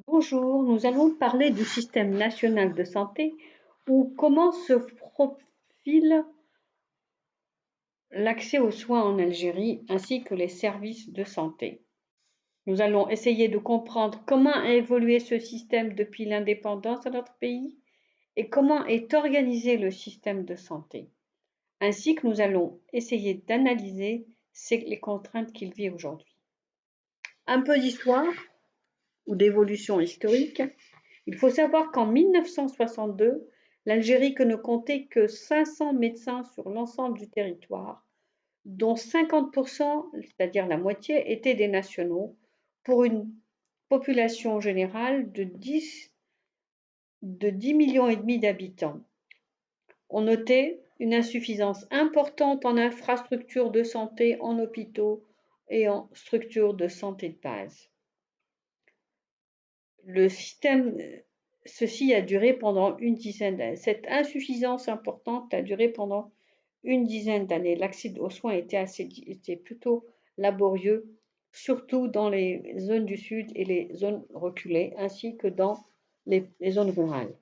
Bonjour, nous allons parler du système national de santé ou comment se profile l'accès aux soins en Algérie ainsi que les services de santé. Nous allons essayer de comprendre comment a évolué ce système depuis l'indépendance de notre pays et comment est organisé le système de santé, ainsi que nous allons essayer d'analyser les contraintes qu'il vit aujourd'hui. Un peu d'histoire ou d'évolution historique. Il faut savoir qu'en 1962, l'Algérie ne comptait que 500 médecins sur l'ensemble du territoire, dont 50%, c'est-à-dire la moitié, étaient des nationaux, pour une population générale de 10 millions et demi d'habitants. On notait une insuffisance importante en infrastructures de santé, en hôpitaux et en structures de santé de base. Le système, ceci a duré pendant une dizaine d'années. Cette insuffisance importante a duré pendant une dizaine d'années. L'accès aux soins était plutôt laborieux, surtout dans les zones du sud et les zones reculées, ainsi que dans les zones rurales.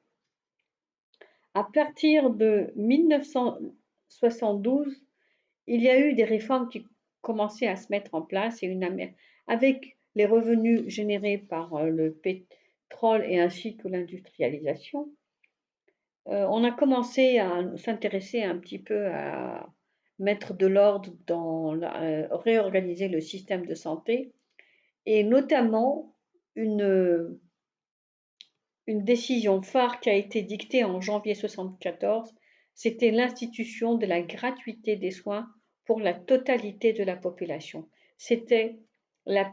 À partir de 1972, il y a eu des réformes qui commençaient à se mettre en place avec les revenus générés par le pétrole et ainsi que l'industrialisation. On a commencé à s'intéresser un petit peu à mettre de l'ordre réorganiser le système de santé et notamment une, une décision phare qui a été dictée en janvier 1974, c'était l'institution de la gratuité des soins pour la totalité de la population. C'était la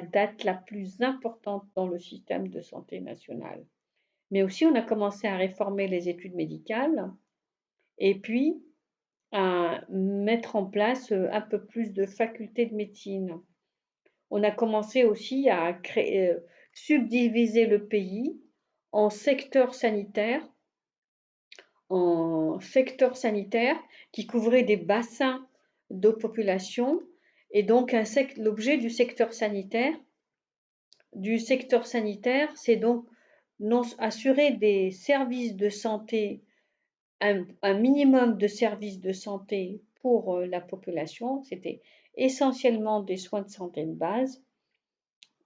date la plus importante dans le système de santé national. Mais aussi, on a commencé à réformer les études médicales et puis à mettre en place un peu plus de facultés de médecine. On a commencé aussi à subdiviser le pays en secteurs sanitaires, qui couvraient des bassins de population. Et donc, l'objet du secteur sanitaire, c'est donc assurer des services de santé, un minimum de services de santé pour la population. C'était essentiellement des soins de santé de base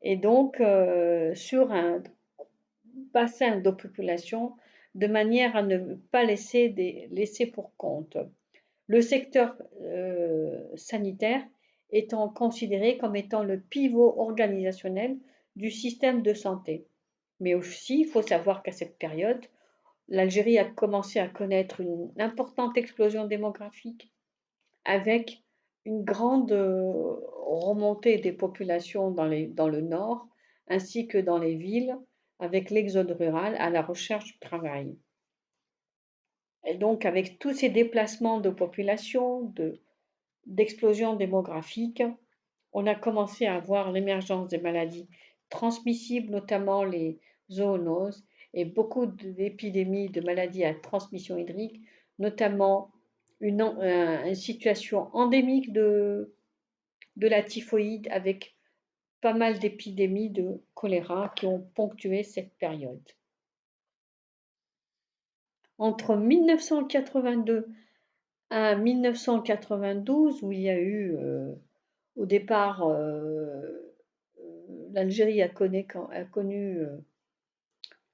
et donc sur un bassin de population de manière à ne pas laisser pour compte. Le secteur sanitaire étant considéré comme étant le pivot organisationnel du système de santé. Mais aussi, il faut savoir qu'à cette période, l'Algérie a commencé à connaître une importante explosion démographique avec une grande remontée des populations dans le nord ainsi que dans les villes avec l'exode rural à la recherche du travail. Et donc avec tous ces déplacements de population, d'explosion démographique, on a commencé à voir l'émergence des maladies transmissibles, notamment les zoonoses, et beaucoup d'épidémies de maladies à transmission hydrique, notamment une situation endémique de la typhoïde avec pas mal d'épidémies de choléra qui ont ponctué cette période. Entre 1982 à 1992, où il y a eu au départ, l'Algérie a connu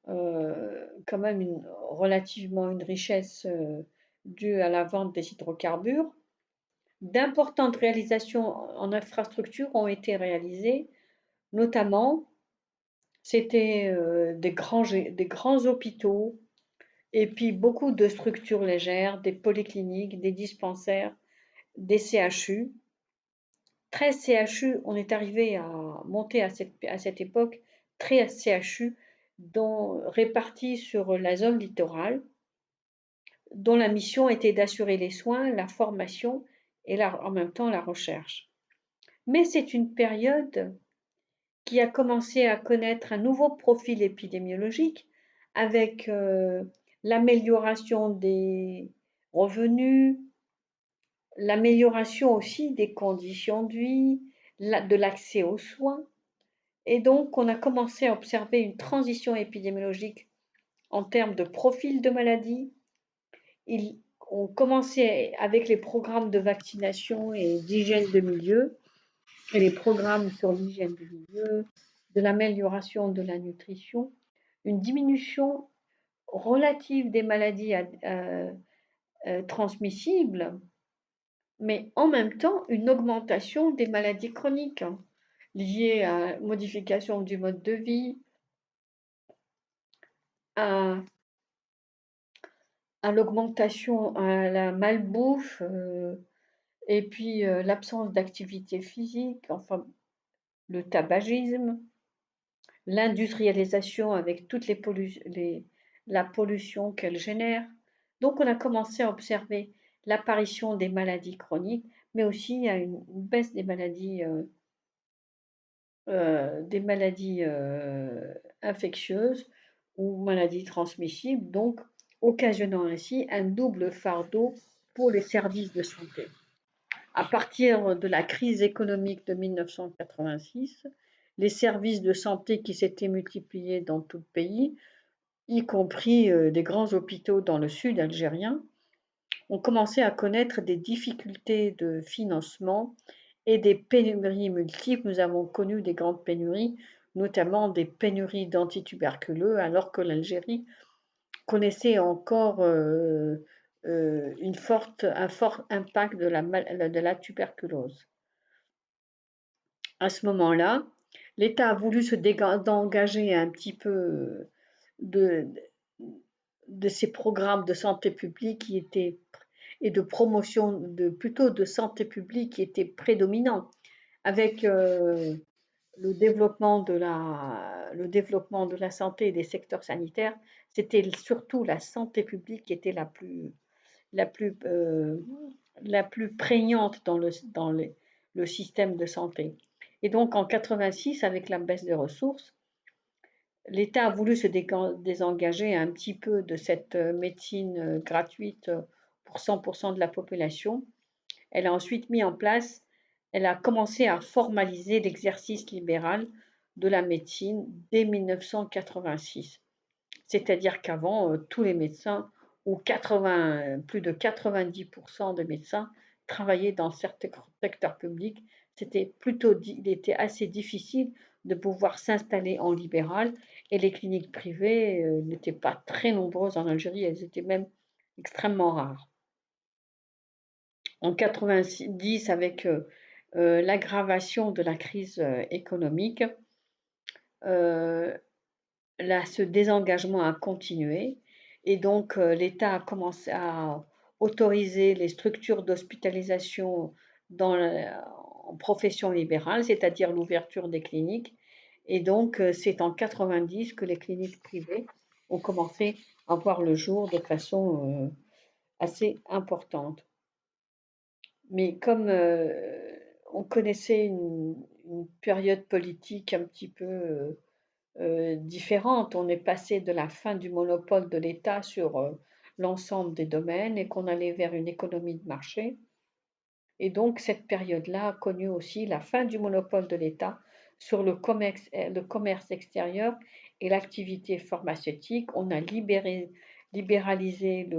quand même relativement une richesse due à la vente des hydrocarbures. D'importantes réalisations en infrastructure ont été réalisées, notamment c'était des grands hôpitaux et puis beaucoup de structures légères, des polycliniques, des dispensaires, des CHU. 13 CHU, on est arrivé à monter à cette époque 13 CHU répartis sur la zone littorale, dont la mission était d'assurer les soins, la formation et en même temps la recherche. Mais c'est une période qui a commencé à connaître un nouveau profil épidémiologique avec l'amélioration des revenus, l'amélioration aussi des conditions de vie, de l'accès aux soins Et donc, on a commencé à observer une transition épidémiologique en termes de profil de maladie. On commençait avec les programmes de vaccination et d'hygiène de milieu, et les programmes sur l'hygiène du milieu, de l'amélioration de la nutrition, une diminution relative des maladies transmissibles, mais en même temps une augmentation des maladies chroniques liées à la modification du mode de vie, à, à l'augmentation, à la malbouffe, et puis l'absence d'activité physique, enfin le tabagisme, l'industrialisation avec toute la pollution qu'elle génère. Donc on a commencé à observer l'apparition des maladies chroniques, mais aussi à une baisse des maladies infectieuses ou maladies transmissibles, donc occasionnant ainsi un double fardeau pour les services de santé. À partir de la crise économique de 1986, les services de santé qui s'étaient multipliés dans tout le pays, y compris des grands hôpitaux dans le sud algérien, ont commencé à connaître des difficultés de financement et des pénuries multiples. Nous avons connu des grandes pénuries, notamment des pénuries d'antituberculeux, alors que l'Algérie connaissait encore un fort impact de la tuberculose. À ce moment-là, l'État a voulu se désengager un petit peu de, de ces programmes de santé publique qui étaient et de promotion plutôt de santé publique qui étaient prédominants avec le développement de la santé et des secteurs sanitaires. C'était surtout la santé publique qui était la plus, euh, la plus prégnante le système de santé. Et donc en 86, avec la baisse des ressources, l'État a voulu se désengager un petit peu de cette médecine gratuite pour 100% de la population. Elle a ensuite mis en place, elle a commencé à formaliser l'exercice libéral de la médecine dès 1986. C'est-à-dire qu'avant, tous les médecins, ou plus de 90% des médecins, travaillaient dans certains secteurs publics. Il était assez difficile de pouvoir s'installer en libéral et les cliniques privées n'étaient pas très nombreuses en Algérie, elles étaient même extrêmement rares. En 90, avec l'aggravation de la crise économique, là, ce désengagement a continué et donc l'État a commencé à autoriser les structures d'hospitalisation en profession libérale, c'est-à-dire l'ouverture des cliniques. Et donc, c'est en 90 que les cliniques privées ont commencé à voir le jour de façon assez importante. Mais comme on connaissait une période politique un petit peu différente, on est passé de la fin du monopole de l'État sur l'ensemble des domaines et qu'on allait vers une économie de marché. Et donc cette période-là a connu aussi la fin du monopole de l'État sur le commerce extérieur et l'activité pharmaceutique. On a libéralisé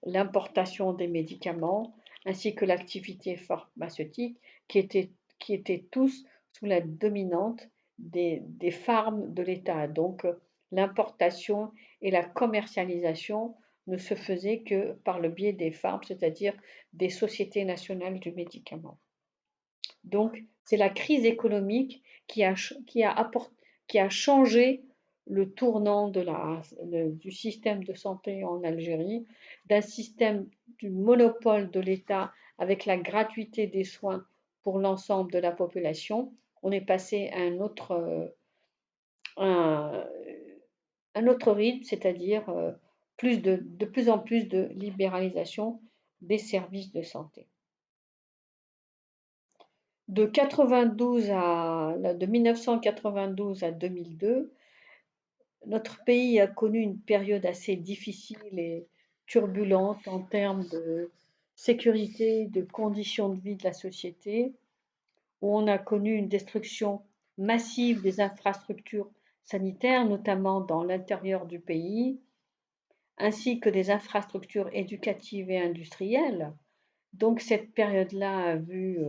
l'importation des médicaments ainsi que l'activité pharmaceutique qui étaient tous sous la dominante des pharmes de l'État. Donc l'importation et la commercialisation ne se faisaient que par le biais des pharmes, c'est-à-dire des sociétés nationales du médicament. Donc c'est la crise économique qui a changé le tournant du système de santé en Algérie, d'un système du monopole de l'État avec la gratuité des soins pour l'ensemble de la population. On est passé à un, un autre rythme, c'est-à-dire de plus en plus de libéralisation des services de santé. De 1992 à 2002, notre pays a connu une période assez difficile et turbulente en termes de sécurité, de conditions de vie de la société, où on a connu une destruction massive des infrastructures sanitaires, notamment dans l'intérieur du pays, ainsi que des infrastructures éducatives et industrielles. Donc cette période-là a vu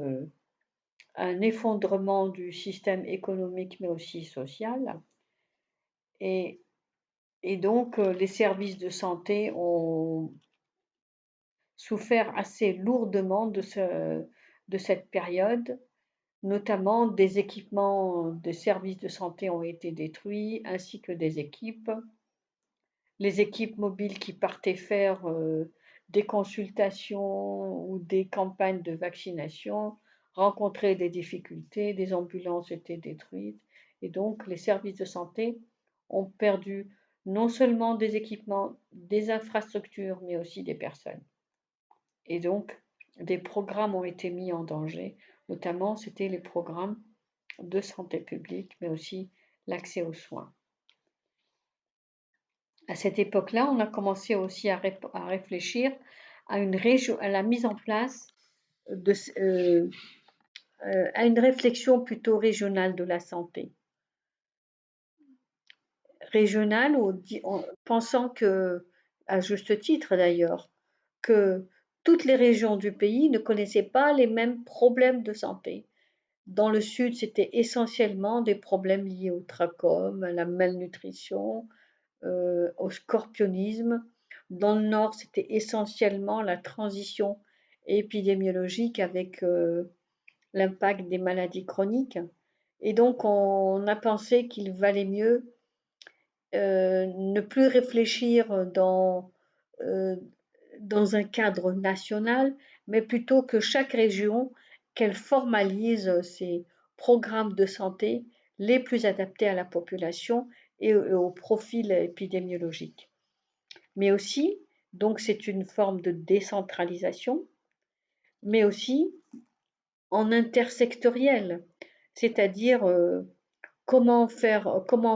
un effondrement du système économique mais aussi social. Et, et donc les services de santé ont souffert assez lourdement de cette période. Notamment, des équipements de services de santé ont été détruits, ainsi que des équipes. Les équipes mobiles qui partaient faire des consultations ou des campagnes de vaccination rencontraient des difficultés, des ambulances étaient détruites, et donc les services de santé ont perdu non seulement des équipements, des infrastructures, mais aussi des personnes. Et donc, des programmes ont été mis en danger, notamment c'était les programmes de santé publique, mais aussi l'accès aux soins. À cette époque-là, on a commencé aussi à réfléchir à la mise en place de, euh, à une réflexion plutôt régionale de la santé. Régionale, en pensant que, à juste titre d'ailleurs, que toutes les régions du pays ne connaissaient pas les mêmes problèmes de santé. Dans le sud, c'était essentiellement des problèmes liés au trachome, à la malnutrition, au scorpionisme. Dans le nord, c'était essentiellement la transition épidémiologique avec l'impact des maladies chroniques. Et donc, on a pensé qu'il valait mieux ne plus réfléchir euh, dans un cadre national, mais plutôt que chaque région, qu'elle formalise ses programmes de santé les plus adaptés à la population et au profil épidémiologique. Mais aussi, donc c'est une forme de décentralisation, mais aussi en intersectoriel, c'est-à-dire comment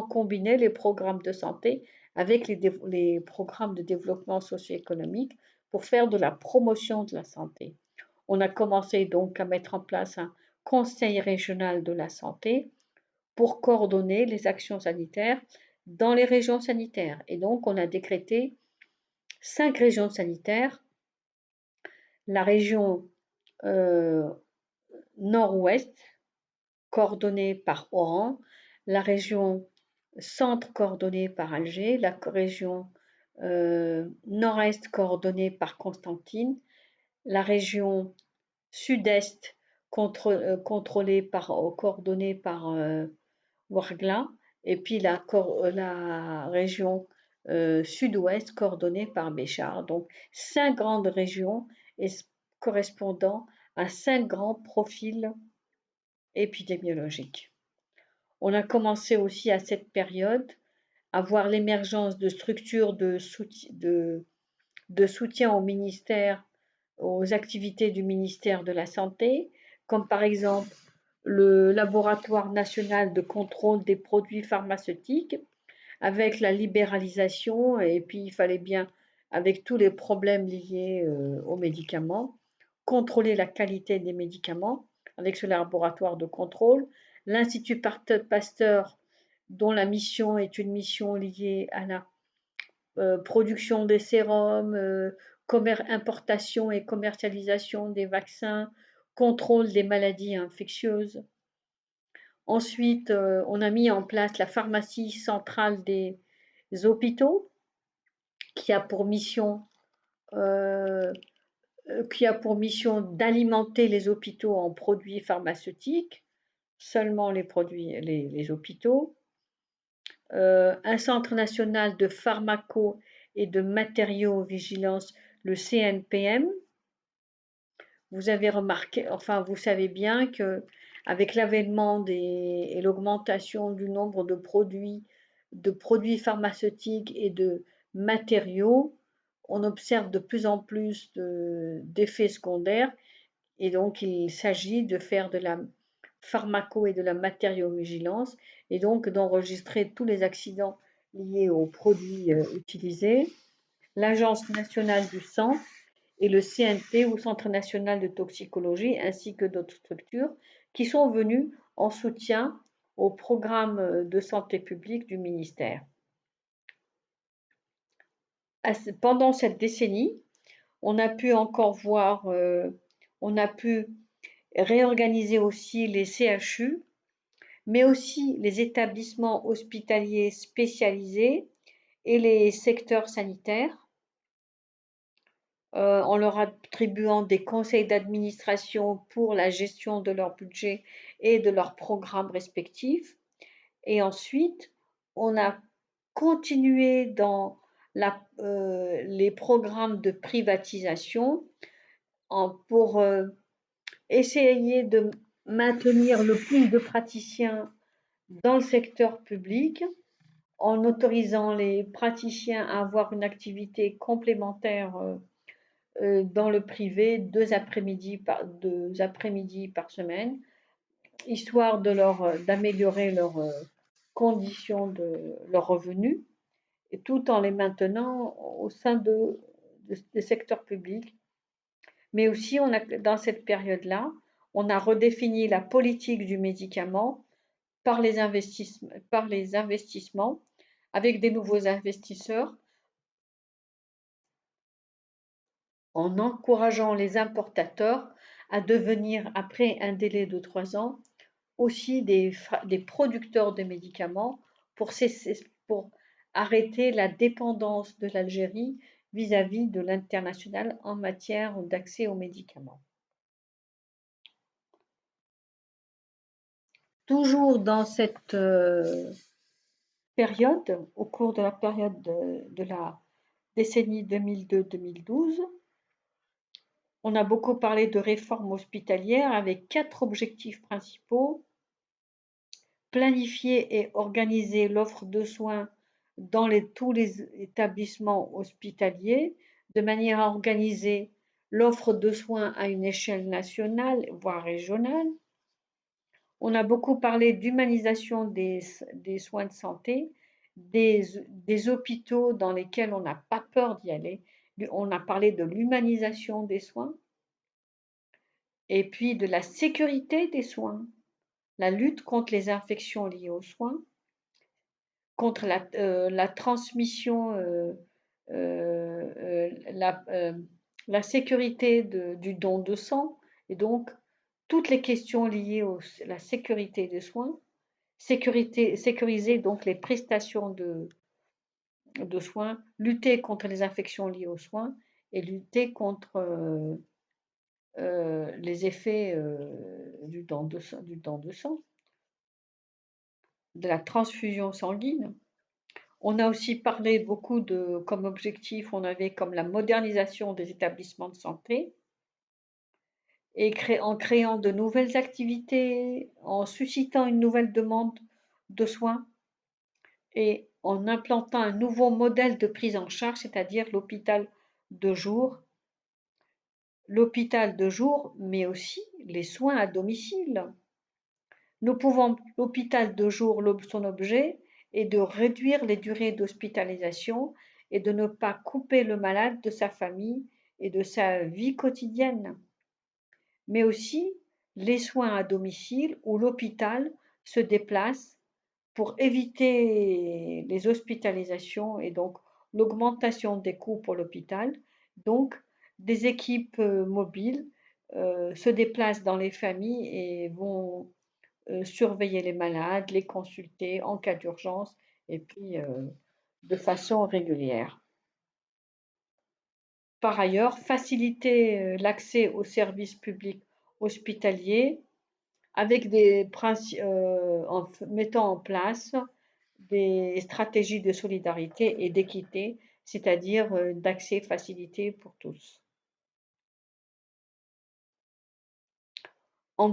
combiner les programmes de santé avec les programmes de développement socio-économique pour faire de la promotion de la santé. On a commencé donc à mettre en place un conseil régional de la santé pour coordonner les actions sanitaires dans les régions sanitaires. Et donc, on a décrété 5 régions sanitaires, la région euh, nord-ouest, coordonnée par Oran, la région centre coordonnée par Alger, la région nord-est coordonnée par Constantine, la région sud-est contrôlée coordonnée par Ouargla, et puis la région sud-ouest coordonnée par Béchar. Donc 5 grandes régions correspondant à 5 grands profils épidémiologiques. On a commencé aussi à cette période à voir l'émergence de structures de soutien au ministère, aux activités du ministère de la Santé, comme par exemple le laboratoire national de contrôle des produits pharmaceutiques, avec la libéralisation, et puis il fallait bien, avec tous les problèmes liés aux médicaments, contrôler la qualité des médicaments avec ce laboratoire de contrôle. L'Institut Pasteur, dont la mission est une mission liée à la production des sérums, importation et commercialisation des vaccins, contrôle des maladies infectieuses. Ensuite, on a mis en place la pharmacie centrale des hôpitaux qui a pour mission, euh, d'alimenter les hôpitaux en produits pharmaceutiques, seulement les hôpitaux. Un centre national de pharmaco et de matériaux-vigilance, le CNPM. Vous avez remarqué, enfin vous savez bien que avec l'avènement et l'augmentation du nombre de produits pharmaceutiques et de matériaux, on observe de plus en plus d'effets secondaires, et donc il s'agit de faire de la pharmaco et de la matériovigilance, et donc d'enregistrer tous les accidents liés aux produits utilisés. L'Agence nationale du sang et le CNP ou Centre national de toxicologie, ainsi que d'autres structures qui sont venues en soutien au programme de santé publique du ministère. Pendant cette décennie, on a pu encore voir, on a pu réorganiser aussi les CHU, mais aussi les établissements hospitaliers spécialisés et les secteurs sanitaires, en leur attribuant des conseils d'administration pour la gestion de leur budget et de leurs programmes respectifs. Et ensuite, on a continué dans les programmes de privatisation pour essayer de maintenir le plus de praticiens dans le secteur public en autorisant les praticiens à avoir une activité complémentaire dans le privé deux après-midi par semaine, histoire d'améliorer leurs conditions de leurs revenus, et tout en les maintenant au sein des secteurs publics. Mais aussi, dans cette période-là, on a redéfini la politique du médicament par les investissements avec des nouveaux investisseurs, en encourageant les importateurs à devenir, après un délai de 3 ans, aussi des producteurs de médicaments pour arrêter la dépendance de l'Algérie vis-à-vis de l'international en matière d'accès aux médicaments. Toujours dans cette période, au cours de la période de la décennie 2002-2012, on a beaucoup parlé de réforme hospitalière avec 4 objectifs principaux: planifier et organiser l'offre de soins dans tous les établissements hospitaliers, de manière à organiser l'offre de soins à une échelle nationale, voire régionale. On a beaucoup parlé d'humanisation des soins de santé, des hôpitaux dans lesquels on n'a pas peur d'y aller. On a parlé de l'humanisation des soins et puis de la sécurité des soins, la lutte contre les infections liées aux soins, contre la transmission, la sécurité du don de sang, et donc toutes les questions liées à la sécurité des soins, sécuriser donc les prestations de soins, lutter contre les infections liées aux soins et lutter contre les effets du don de sang, de la transfusion sanguine. On a aussi parlé beaucoup comme objectif, on avait comme la modernisation des établissements de santé, et en créant de nouvelles activités, en suscitant une nouvelle demande de soins et en implantant un nouveau modèle de prise en charge, c'est-à-dire de jour, l'hôpital de jour, mais aussi les soins à domicile. L'hôpital de jour, son objet est de réduire les durées d'hospitalisation et de ne pas couper le malade de sa famille et de sa vie quotidienne, mais aussi les soins à domicile où l'hôpital se déplace pour éviter les hospitalisations et donc l'augmentation des coûts pour l'hôpital. Donc, des équipes mobiles se déplacent dans les familles et vont surveiller les malades, les consulter en cas d'urgence et puis de façon régulière. Par ailleurs, faciliter l'accès aux services publics hospitaliers avec en mettant en place des stratégies de solidarité et d'équité, c'est-à-dire d'accès facilité pour tous. En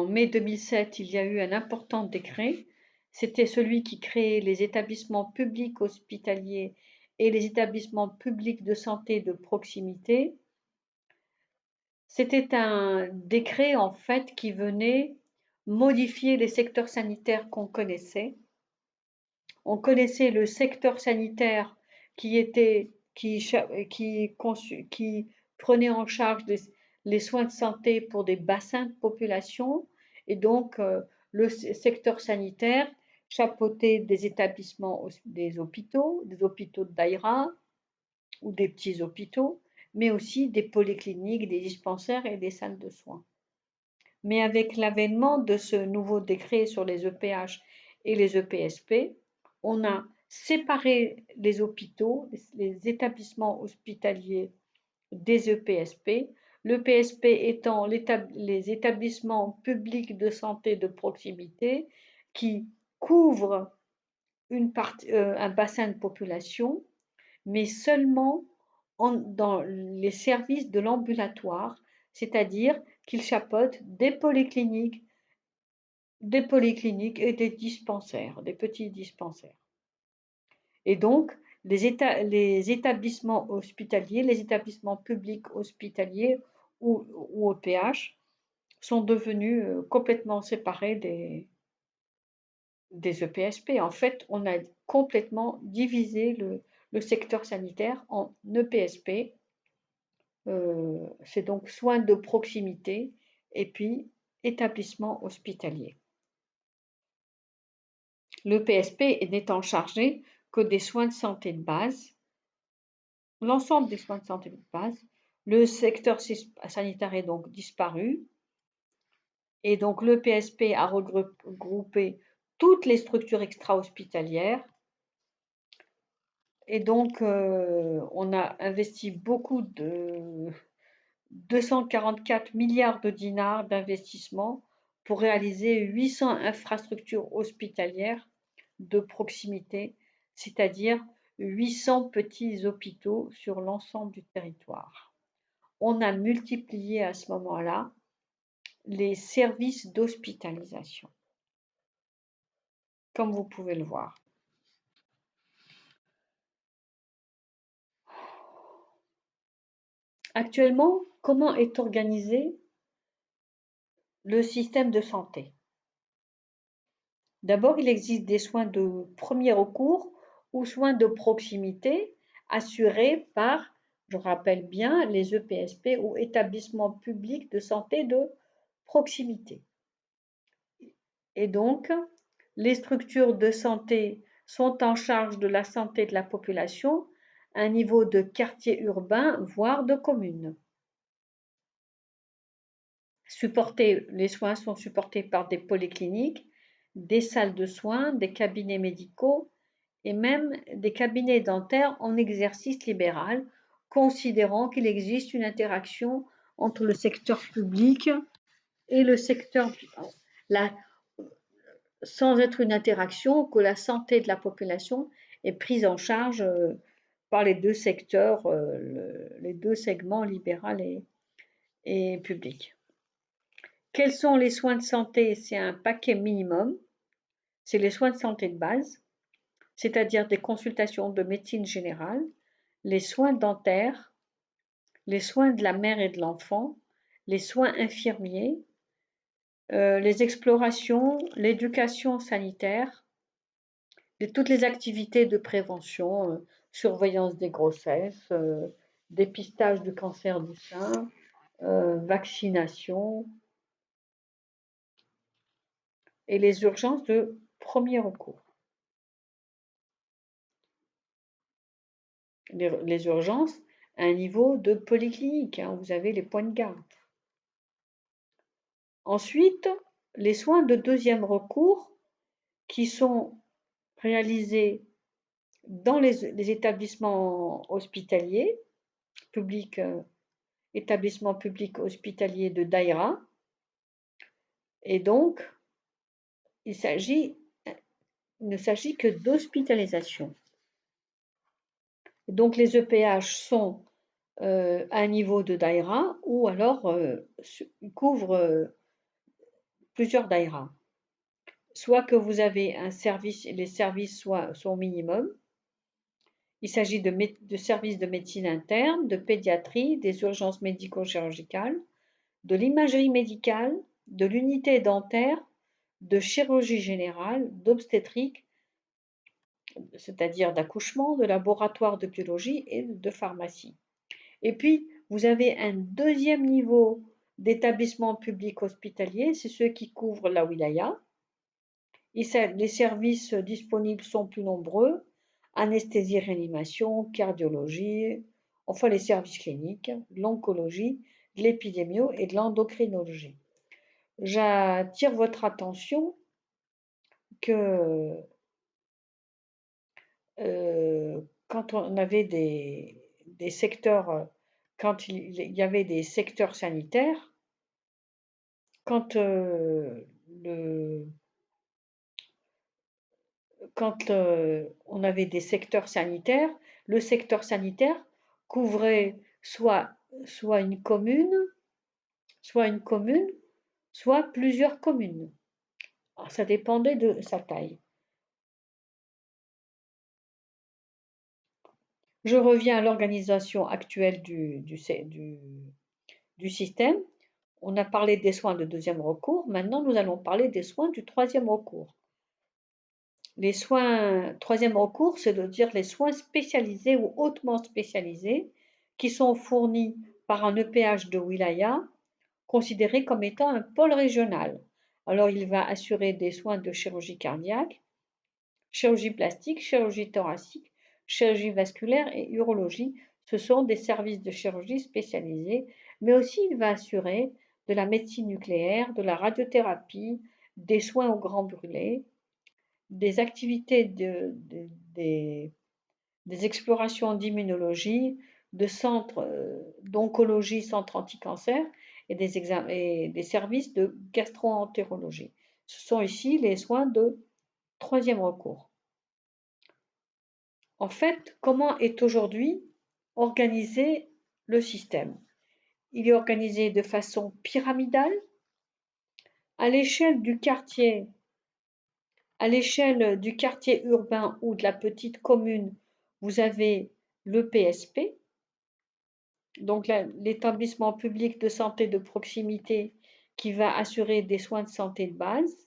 mai 2007, il y a eu un important décret. C'était celui qui créait les établissements publics hospitaliers et les établissements publics de santé de proximité. C'était un décret en fait qui venait modifier les secteurs sanitaires qu'on connaissait. On connaissait le secteur sanitaire qui prenait en charge les soins de santé pour des bassins de population, et donc Le secteur sanitaire chapeautait des établissements, des hôpitaux de daïra ou des petits hôpitaux, mais aussi des polycliniques, des dispensaires et des salles de soins. Mais avec l'avènement de ce nouveau décret sur les EPH et les EPSP, on a séparé les hôpitaux, les établissements hospitaliers des EPSP, le PSP étant les établissements publics de santé de proximité qui couvrent un bassin de population, mais seulement dans les services de l'ambulatoire, c'est-à-dire qu'ils chapeautent des polycliniques et des dispensaires, des petits dispensaires. Et donc, les établissements hospitaliers, les établissements publics hospitaliers ou EPH sont devenus complètement séparés des EPSP. En fait, on a complètement divisé le secteur sanitaire en EPSP, c'est donc soins de proximité, et puis établissement hospitalier. L'EPSP n'étant chargé que des soins de santé de base, l'ensemble des soins de santé de base, le secteur sanitaire est donc disparu, et donc l'EPSP a regroupé toutes les structures extra-hospitalières, et donc on a investi beaucoup de 244 milliards de dinars d'investissement pour réaliser 800 infrastructures hospitalières de proximité, c'est-à-dire 800 petits hôpitaux sur l'ensemble du territoire. On a multiplié à ce moment-là les services d'hospitalisation, comme vous pouvez le voir. Actuellement, comment est organisé le système de santé? D'abord, il existe des soins de premier recours ou soins de proximité assurés par, je rappelle bien, les EPSP ou établissements publics de santé de proximité. Et donc, les structures de santé sont en charge de la santé de la population à un niveau de quartier urbain, voire de commune. Les soins sont supportés par des polycliniques, des salles de soins, des cabinets médicaux et même des cabinets dentaires en exercice libéral, considérant qu'il existe une interaction entre le secteur public et le secteur sans être une interaction, que la santé de la population est prise en charge par les deux secteurs, les deux segments libéral et public. Quels sont les soins de santé? C'est un paquet minimum. C'est les soins de santé de base, c'est-à-dire des consultations de médecine générale, les soins dentaires, les soins de la mère et de l'enfant, les soins infirmiers, les explorations, l'éducation sanitaire, toutes les activités de prévention, surveillance des grossesses, dépistage du cancer du sein, vaccination, et les urgences de premier recours. Les urgences à un niveau de polyclinique, hein, vous avez les points de garde. Ensuite, les soins de deuxième recours qui sont réalisés dans les établissements hospitaliers, établissements publics hospitaliers de daïra, et donc il ne s'agit que d'hospitalisation. Donc les EPH sont à un niveau de daïra ou alors couvrent plusieurs daïras. Soit que vous avez un service, les services sont au minimum. Il s'agit de services de médecine interne, de pédiatrie, des urgences médico-chirurgicales, de l'imagerie médicale, de l'unité dentaire, de chirurgie générale, d'obstétrique, c'est-à-dire d'accouchement, de laboratoire de biologie et de pharmacie. Et puis, vous avez un deuxième niveau d'établissement public hospitalier, c'est ceux qui couvrent la wilaya, Les services disponibles sont plus nombreux, anesthésie, réanimation, cardiologie, enfin les services cliniques, l'oncologie, de l'épidémio et de l'endocrinologie. J'attire votre attention que quand on avait des secteurs, quand il y avait des secteurs sanitaires, quand, le, quand on avait des secteurs sanitaires, le secteur sanitaire couvrait soit une commune, soit une commune, soit plusieurs communes. Alors, ça dépendait de sa taille. Je reviens à l'organisation actuelle du système. On a parlé des soins de deuxième recours. Maintenant, nous allons parler des soins du troisième recours. Les soins troisième recours, c'est de dire les soins spécialisés ou hautement spécialisés qui sont fournis par un EPH de wilaya considéré comme étant un pôle régional. Alors, il va assurer des soins de chirurgie cardiaque, chirurgie plastique, chirurgie thoracique, chirurgie vasculaire et urologie. Ce sont des services de chirurgie spécialisés, mais aussi il va assurer de la médecine nucléaire, de la radiothérapie, des soins aux grands brûlés, des activités des explorations d'immunologie, de centres d'oncologie, centres anticancer et des services de gastroentérologie. Ce sont ici les soins de troisième recours. En fait, comment est aujourd'hui organisé le système? Il est organisé de façon pyramidale à l'échelle du quartier À l'échelle du quartier urbain ou de la petite commune, vous avez le PSP, donc l'établissement public de santé de proximité qui va assurer des soins de santé de base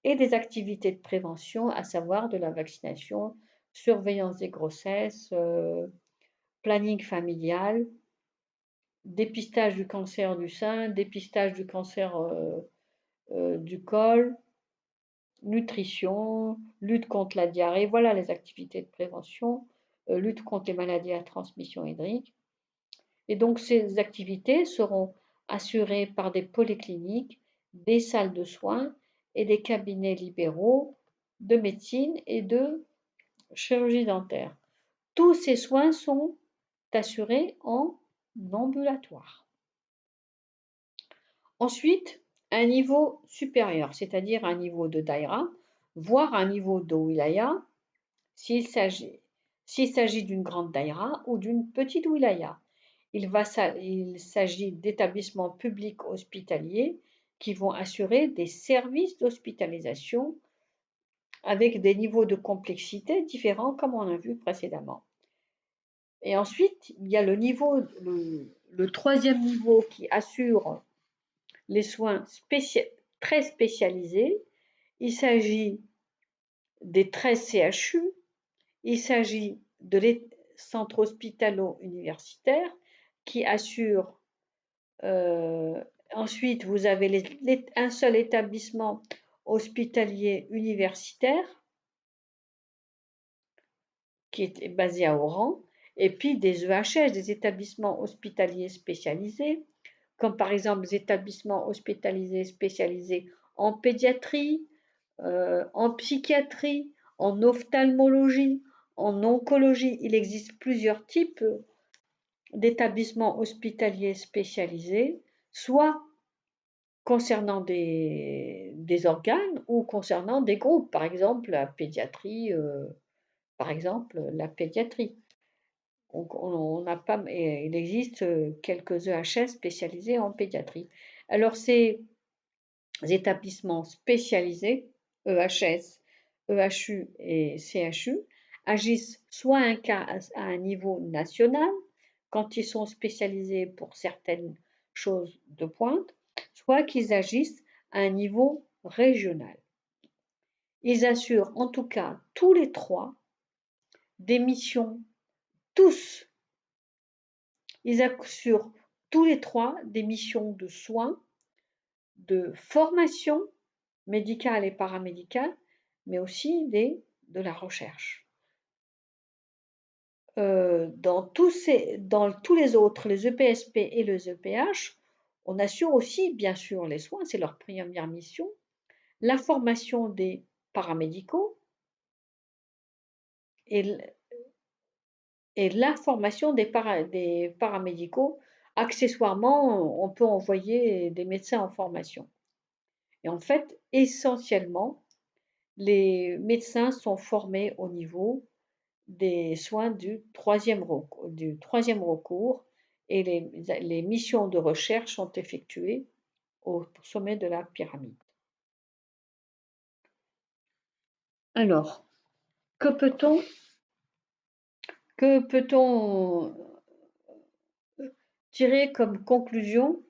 et des activités de prévention, à savoir de la vaccination, surveillance des grossesses, planning familial, dépistage du cancer du sein, dépistage du cancer du col, nutrition, lutte contre la diarrhée, voilà les activités de prévention, lutte contre les maladies à transmission hydrique. Et donc ces activités seront assurées par des polycliniques, des salles de soins et des cabinets libéraux de médecine et de chirurgie dentaire. Tous ces soins sont assurés en ambulatoire. Ensuite, un niveau supérieur, c'est-à-dire un niveau de daïra, voire un niveau de wilaya, s'il s'agit d'une grande daïra ou d'une petite wilaya. Il s'agit d'établissements publics hospitaliers qui vont assurer des services d'hospitalisation avec des niveaux de complexité différents comme on a vu précédemment. Et ensuite, il y a le troisième niveau qui assure les soins très spécialisés. Il s'agit des 13 CHU, il s'agit de centres hospitalo-universitaires qui assurent. Ensuite, vous avez un seul établissement hospitalier universitaire qui est basé à Oran, et puis des EHS, des établissements hospitaliers spécialisés, comme par exemple les établissements hospitalisés spécialisés en pédiatrie, en psychiatrie, en ophtalmologie, en oncologie. Il existe plusieurs types d'établissements hospitaliers spécialisés, soit concernant des organes ou concernant des groupes, par exemple la pédiatrie, Donc, il existe quelques EHS spécialisés en pédiatrie. Alors, ces établissements spécialisés, EHS, EHU et CHU, agissent soit à un niveau national, quand ils sont spécialisés pour certaines choses de pointe, soit qu'ils agissent à un niveau régional. Ils assurent en tout cas tous les trois des missions, tous, ils assurent tous les trois des missions de soins, de formation médicale et paramédicale, mais aussi de la recherche. Dans tous les autres, les EPSP et les EPH, on assure aussi, bien sûr, les soins, c'est leur première mission, la formation des paramédicaux et, et la formation des paramédicaux. Accessoirement, on peut envoyer des médecins en formation. Et en fait, essentiellement, les médecins sont formés au niveau des soins du troisième recours et les missions de recherche sont effectuées au sommet de la pyramide. Alors, que peut-on que peut-on tirer comme conclusion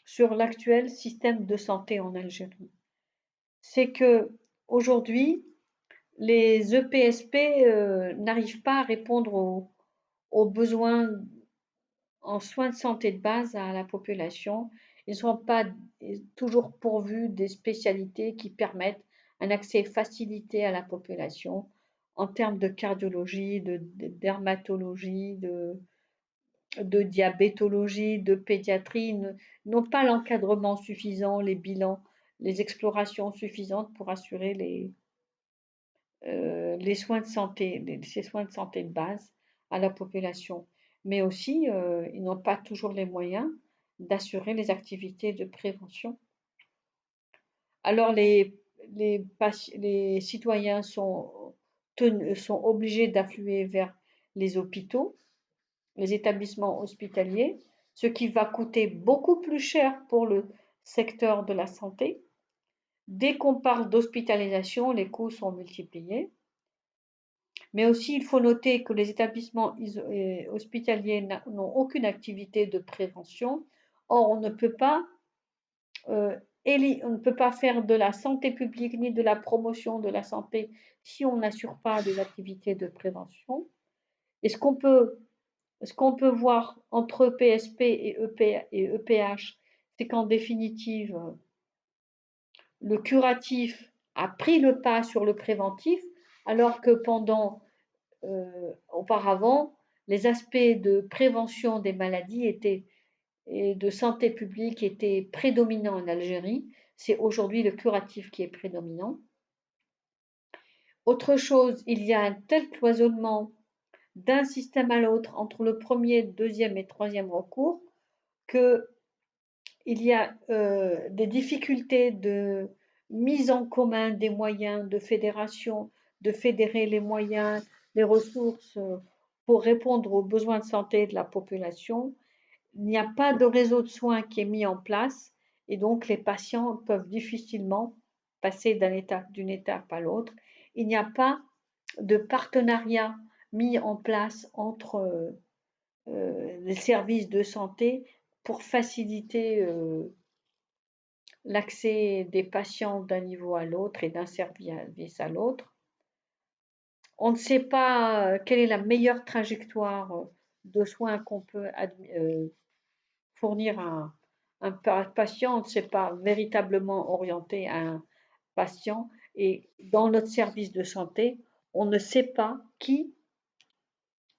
sur l'actuel système de santé en Algérie? C'est que aujourd'hui, les EPSP n'arrivent pas à répondre aux besoins en soins de santé de base à la population. Ils ne sont pas toujours pourvus des spécialités qui permettent un accès facilité à la population en termes de cardiologie, de dermatologie, de diabétologie, de pédiatrie, n'ont pas l'encadrement suffisant, les bilans, les explorations suffisantes pour assurer les soins de santé, ces soins de santé de base à la population. Mais aussi, ils n'ont pas toujours les moyens d'assurer les activités de prévention. Alors, les citoyens sont obligés d'affluer vers les hôpitaux, les établissements hospitaliers, ce qui va coûter beaucoup plus cher pour le secteur de la santé. Dès qu'on parle d'hospitalisation, les coûts sont multipliés. Mais aussi, il faut noter que les établissements hospitaliers n'ont aucune activité de prévention. Or, euh, on ne peut pas faire de la santé publique ni de la promotion de la santé si on n'assure pas des activités de prévention. Et ce qu'on peut voir entre PSP et EPH, c'est qu'en définitive, le curatif a pris le pas sur le préventif, alors que auparavant, les aspects de prévention des maladies et de santé publique étaient prédominants en Algérie. C'est aujourd'hui le curatif qui est prédominant. Autre chose, il y a un tel cloisonnement d'un système à l'autre entre le premier, deuxième et troisième recours que il y a des difficultés de mise en commun des moyens, de fédération, de fédérer les moyens, les ressources pour répondre aux besoins de santé de la population. Il n'y a pas de réseau de soins qui est mis en place et donc les patients peuvent difficilement passer d'une étape à l'autre. Il n'y a pas de partenariat mis en place entre les services de santé pour faciliter l'accès des patients d'un niveau à l'autre et d'un service à l'autre. On ne sait pas quelle est la meilleure trajectoire de soins qu'on peut fournir à un patient. On ne sait pas véritablement orienter un patient. Et dans notre service de santé, on ne sait pas qui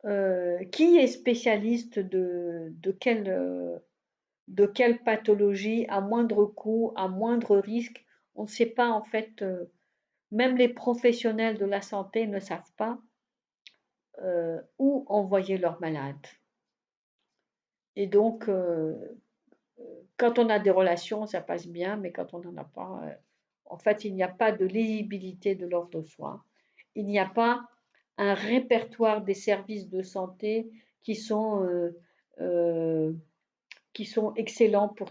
est spécialiste de quelle pathologie à moindre coût, à moindre risque. On ne sait pas en fait, même les professionnels de la santé ne savent pas où envoyer leurs malades. Et donc, quand on a des relations, ça passe bien, mais quand on n'en a pas, en fait, il n'y a pas de lisibilité de l'offre de soins. Il n'y a pas un répertoire des services de santé qui sont, euh, euh, qui sont excellents pour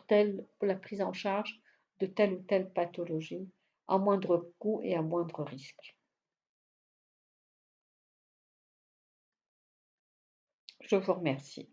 la prise en charge de telle ou telle pathologie, à moindre coût et à moindre risque. Je vous remercie.